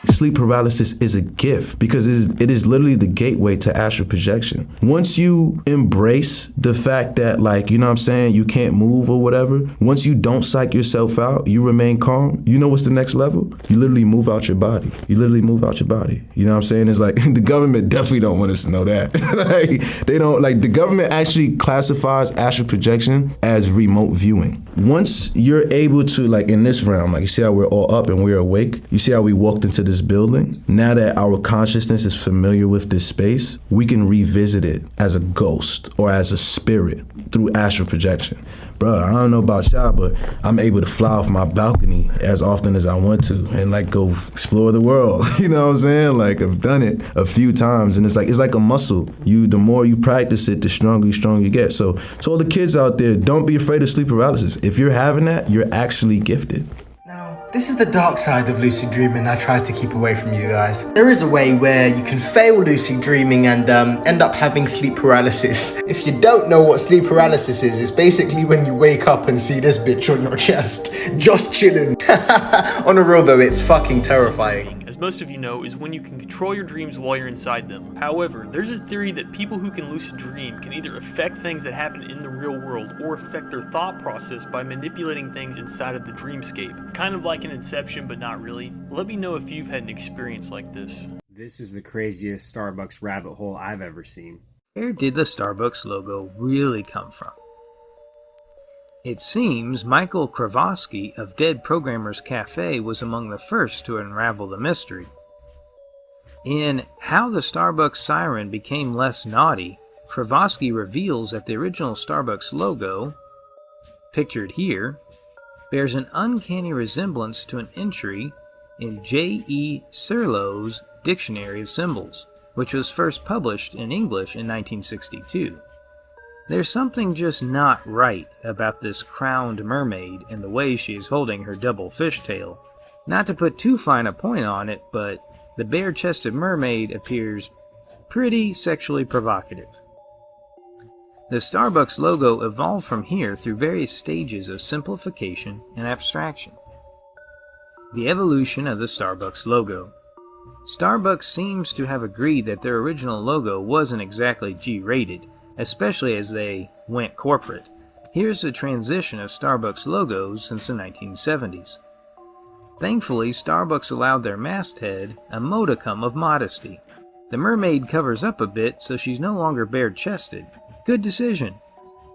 Sleep paralysis is a gift because it is literally the gateway to astral projection. Once you embrace the fact that, like, you know what I'm saying, you can't move or whatever, once you don't psych yourself out, you remain calm, you know what's the next level? You literally move out your body. You literally move out your body. You know what I'm saying? It's like, the government definitely don't want us to know that. Like, they don't, like, the government actually classifies astral projection as remote viewing. Once you're able to, like, in this realm, like, you see how we're all up and we're awake? You see how we walked into this building? Now that our consciousness is familiar with this space, we can revisit it as a ghost or as a spirit through astral projection. Bro, I don't know about y'all, but I'm able to fly off my balcony as often as I want to and, like, go explore the world. You know what I'm saying? Like, I've done it a few times, and it's like a muscle. The more you practice it, the stronger you get. So to all the kids out there, don't be afraid of sleep paralysis. If you're having that, you're actually gifted. Now, this is the dark side of lucid dreaming I try to keep away from you guys. There is a way where you can fail lucid dreaming and end up having sleep paralysis. If you don't know what sleep paralysis is, it's basically when you wake up and see this bitch on your chest, just chilling. On a real though, it's fucking terrifying. As most of you know, is when you can control your dreams while you're inside them. However, there's a theory that people who can lucid dream can either affect things that happen in the real world or affect their thought process by manipulating things inside of the dreamscape. Kind of like an Inception, but not really. Let me know if you've had an experience like this. This is the craziest Starbucks rabbit hole I've ever seen. Where did the Starbucks logo really come from? It seems Michael Kravosky of Dead Programmers Cafe was among the first to unravel the mystery. In How the Starbucks Siren Became Less Naughty, Kravosky reveals that the original Starbucks logo, pictured here, bears an uncanny resemblance to an entry in J.E. Serlow's Dictionary of Symbols, which was first published in English in 1962. There's something just not right about this crowned mermaid and the way she is holding her double fishtail. Not to put too fine a point on it, but the bare-chested mermaid appears pretty sexually provocative. The Starbucks logo evolved from here through various stages of simplification and abstraction. The evolution of the Starbucks logo. Starbucks seems to have agreed that their original logo wasn't exactly G-rated, especially as they went corporate. Here's the transition of Starbucks logos since the 1970s. Thankfully, Starbucks allowed their masthead a modicum of modesty. The mermaid covers up a bit so she's no longer bare-chested. Good decision.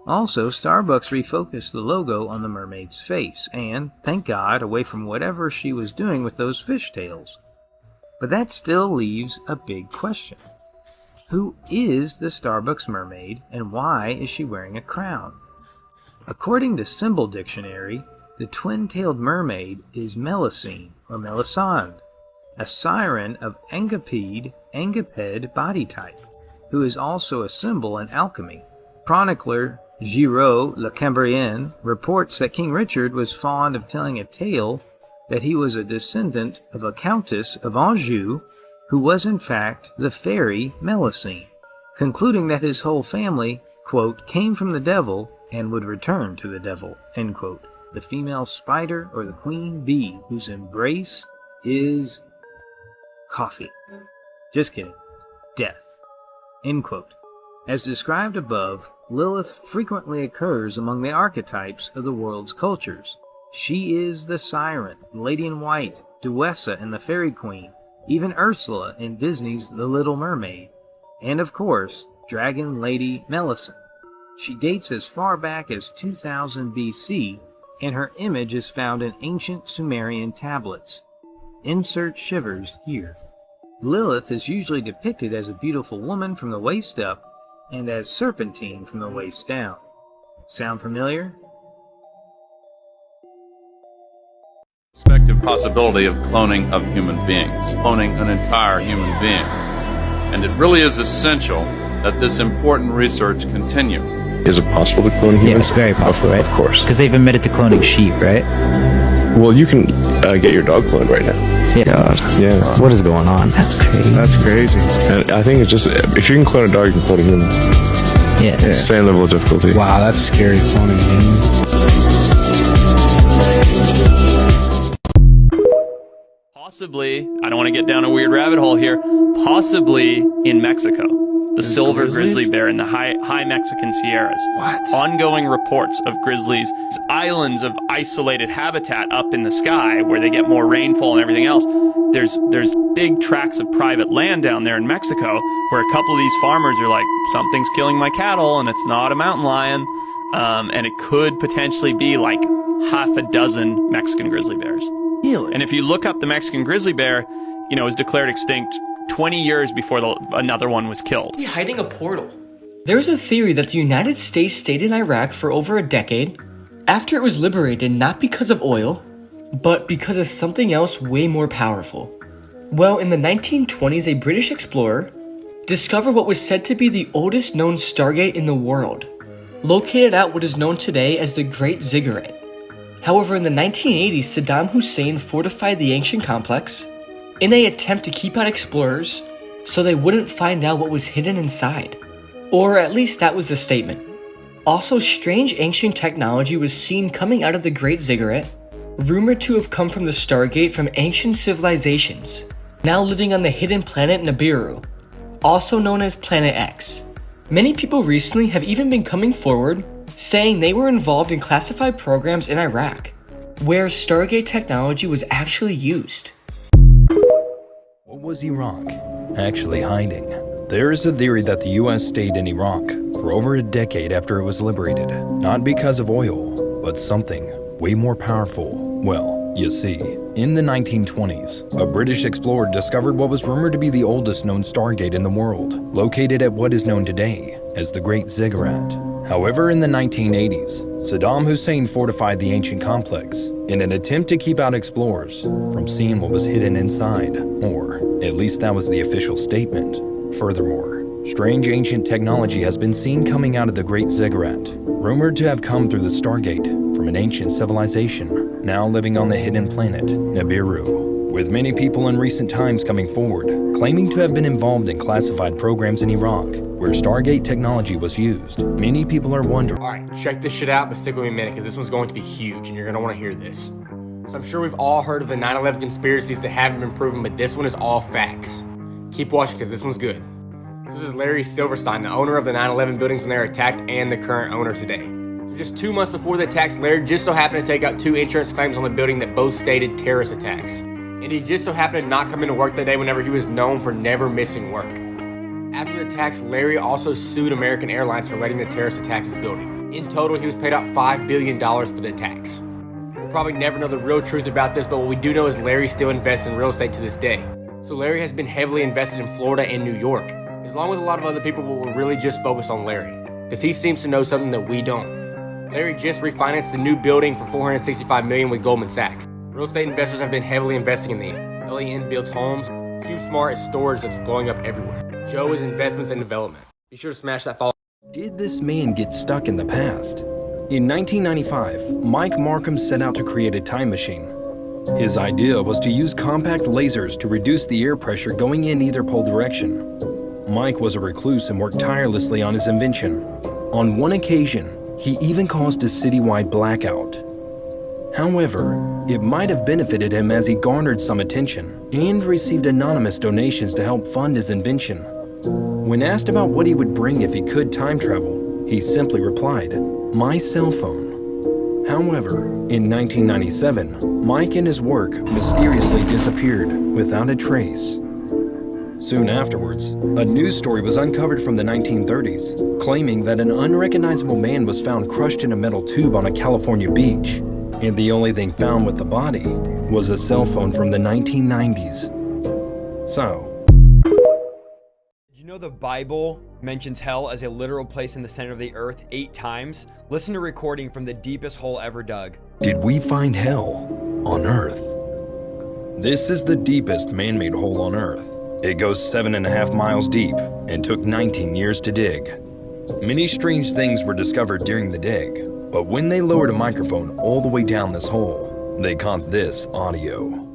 Also, Starbucks refocused the logo on the mermaid's face and, thank God, away from whatever she was doing with those fishtails. But that still leaves a big question. Who is the Starbucks mermaid and why is she wearing a crown? According to Symbol Dictionary, the twin-tailed mermaid is Melusine or Melisande, a siren of Engiped body type, who is also a symbol in alchemy. Chronicler Giraud Le Cambrien reports that King Richard was fond of telling a tale that he was a descendant of a countess of Anjou who was in fact the fairy Melusine, concluding that his whole family, quote, came from the devil and would return to the devil, end quote. The female spider or the queen bee whose embrace is coffee. Just kidding. Death, end quote. As described above, Lilith frequently occurs among the archetypes of the world's cultures. She is the siren, Lady in White, Duessa and the Fairy Queen, even Ursula in Disney's The Little Mermaid, and of course, Dragon Lady Melusine. She dates as far back as 2000 BC, and her image is found in ancient Sumerian tablets. Insert shivers here. Lilith is usually depicted as a beautiful woman from the waist up, and as Serpentine from the waist down. Sound familiar? Prospective possibility of cloning of human beings, cloning an entire human being. And it really is essential that this important research continue. Is it possible to clone humans? Yeah, it's very possible, right? Of course. Because they've admitted to cloning sheep, right? Well, you can get your dog cloned right now. Yeah. God. Yeah. What is going on? That's crazy. That's crazy. And I think it's just, if you can clone a dog, you can clone a human. Yeah. Same level of difficulty. Wow, that's scary cloning Possibly, I don't want to get down a weird rabbit hole here, possibly in Mexico. The silver grizzly bear in the high Mexican Sierras. What? Ongoing reports of grizzlies, islands of isolated habitat up in the sky where they get more rainfall and everything else. There's big tracts of private land down there in Mexico where a couple of these farmers are like, something's killing my cattle and it's not a mountain lion. And it could potentially be like half a dozen Mexican grizzly bears. Really? And if you look up the Mexican grizzly bear, you know, it was declared extinct 20 years before another one was killed. Hiding a portal. There's a theory that the United States stayed in Iraq for over a decade after it was liberated, not because of oil, but because of something else way more powerful. Well, in the 1920s, a British explorer discovered what was said to be the oldest known stargate in the world, located at what is known today as the Great Ziggurat. However, in the 1980s, Saddam Hussein fortified the ancient complex in an attempt to keep out explorers so they wouldn't find out what was hidden inside. Or at least that was the statement. Also, strange ancient technology was seen coming out of the Great Ziggurat, rumored to have come from the Stargate from ancient civilizations, now living on the hidden planet Nibiru, also known as Planet X. Many people recently have even been coming forward saying they were involved in classified programs in Iraq, where Stargate technology was actually used. What was Iraq actually hiding? There is a theory that the US stayed in Iraq for over a decade after it was liberated, not because of oil, but something way more powerful. Well, you see, in the 1920s, a British explorer discovered what was rumored to be the oldest known stargate in the world, located at what is known today as the Great Ziggurat. However, in the 1980s, Saddam Hussein fortified the ancient complex in an attempt to keep out explorers from seeing what was hidden inside, or at least that was the official statement. Furthermore, strange ancient technology has been seen coming out of the Great Ziggurat, rumored to have come through the Stargate from an ancient civilization, now living on the hidden planet Nibiru, with many people in recent times coming forward, claiming to have been involved in classified programs in Iraq, where Stargate technology was used. Many people are wondering. Alright, check this shit out, but stick with me a minute, because this one's going to be huge, and you're going to want to hear this. So I'm sure we've all heard of the 9/11 conspiracies that haven't been proven, but this one is all facts. Keep watching, because this one's good. This is Larry Silverstein, the owner of the 9/11 buildings when they were attacked, and the current owner today. So just 2 months before the attacks, Larry just so happened to take out 2 insurance claims on the building that both stated terrorist attacks. And he just so happened to not come into work that day whenever he was known for never missing work. After the attacks, Larry also sued American Airlines for letting the terrorists attack his building. In total, he was paid out $5 billion for the attacks. We'll probably never know the real truth about this, but what we do know is Larry still invests in real estate to this day. So Larry has been heavily invested in Florida and New York, along with a lot of other people, but we'll really just focus on Larry, because he seems to know something that we don't. Larry just refinanced the new building for $465 million with Goldman Sachs. Real estate investors have been heavily investing in these. LEN builds homes. CubeSmart is storage that's blowing up everywhere. Joe is investments and development. Be sure to smash that follow. Did this man get stuck in the past? In 1995, Mike Markham set out to create a time machine. His idea was to use compact lasers to reduce the air pressure going in either pole direction. Mike was a recluse and worked tirelessly on his invention. On one occasion, he even caused a citywide blackout. However, it might have benefited him as he garnered some attention and received anonymous donations to help fund his invention. When asked about what he would bring if he could time travel, he simply replied, "My cell phone." However, in 1997, Mike and his work mysteriously disappeared without a trace. Soon afterwards, a news story was uncovered from the 1930s, claiming that an unrecognizable man was found crushed in a metal tube on a California beach. And the only thing found with the body was a cell phone from the 1990s. So, did you know the Bible mentions hell as a literal place in the center of the earth 8 times? Listen to a recording from the deepest hole ever dug. did we find hell on Earth? This is the deepest man-made hole on Earth. It goes 7.5 miles deep and took 19 years to dig. Many strange things were discovered during the dig. But when they lowered a microphone all the way down this hole, They caught this audio.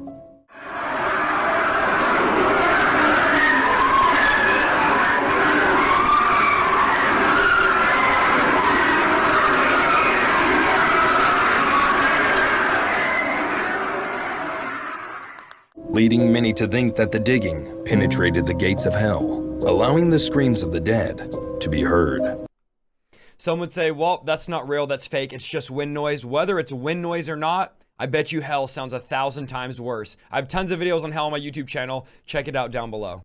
Leading many to think that the digging penetrated the gates of hell, allowing the screams of the dead to be heard. Some would say, well, that's not real, that's fake, it's just wind noise. Whether it's wind noise or not, I bet you hell sounds 1,000 times worse. I have tons of videos on hell on my YouTube channel. Check it out down below.